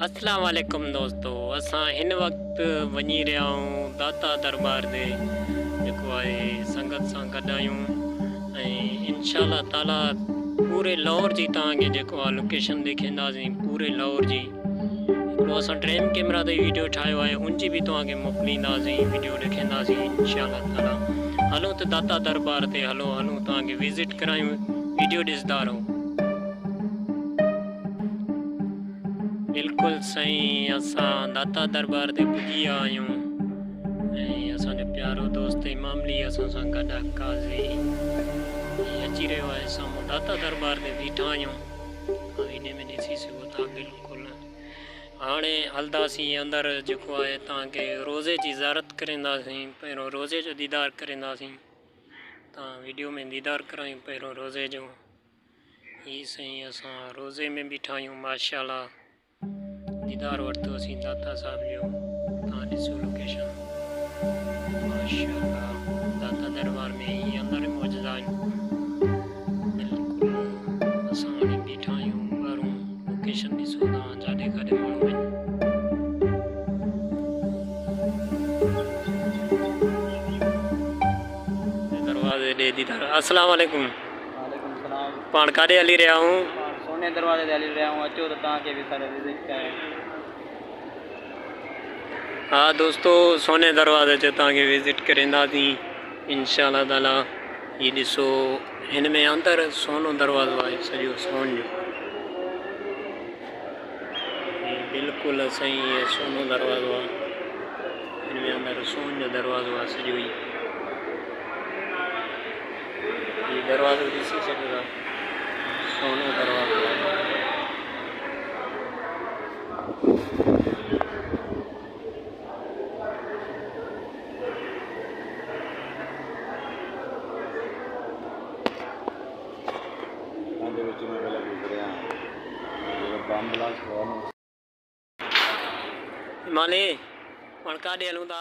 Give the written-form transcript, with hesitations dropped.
अस्सलाम वालेकुम दोस्तों, असां हिन वक्त वञी रहिया आहियूं दाता दरबार दे जेको आहे संगत सां गॾु आहियूं ऐं इंशाअल्लाह ताला पूरे लाहौर जी तव्हांखे जेको आहे लोकेशन ॾेखारींदासीं। पूरे लाहौर जी हिकिड़ो असां ड्रोन कैमरा ते वीडियो ठाहियो आहे, उनजी बि तव्हांखे मोकिलींदासीं, वीडियो ॾेखारींदासीं इंशाअल्लाह ताला। हलो त दाता दरबार ते हलो तव्हांखे विज़िट करायूं, वीडियो ॾिसंदा रहो। बिल्कुलु सही, असां दाता दरबार ते पुॼी विया आहियूं ऐं असांजो प्यारो दोस्त इमामली असां सां गॾु आहे। काज़ी अची रहियो आहे साम्हूं, दाता दरबार ते बीठा आहियूं। इन में ॾिसी सघो था। बिल्कुलु हाणे हलंदासीं अंदरि, जेको आहे तव्हांखे रोज़े जी ज़ारत कराईंदासीं। पहिरियों रोज़े जो दीदार कराईंदासीं, तव्हां वीडियो में दीदार करायूं पहिरियों रोज़े जो। ही साईं असां रोज़े में बीठा आहियूं, माशाअल्लाह दीदार वरितोसीं दाता साहिब जो। तव्हां ॾिसो लोकेशन, माशाअल्लाह दाता दरबार में ही अंदरि मौजूदु आहियूं। बिल्कुलु असां हाणे बीठा आहियूं ॿाहिरूं, लोकेशन ॾिसो तव्हां, जाॾे काॾे माण्हू आहिनि। दरवाज़े ॾे दीदार। अस्सलाम वालेकुम। वालेकुम सलाम। पाण काॾे हली रहिया आहियूं? सोने दरवाजे ते हली रहिया आहियूं, अचो त तव्हांखे बि सारे विज़िट कयां। हाँ दोस्तों, सोने दरवाज़े ते तव्हांखे विज़िट कराईंदासीं इंशाअल्लाह ताला। ये ॾिसो, हिन में अंदरि सोनो दरवाज़ो आहे, सॼो सोन जो। बिल्कुलु सही, ये सोनो दरवाज़ो आहे, हिन में अंदरि सोन जो दरवाज़ो आहे सॼो ई। ये दरवाज़ो ॾिसी सघो था, सोनो दरवाज़ो आहे। माले पाण काॾे हलूं था?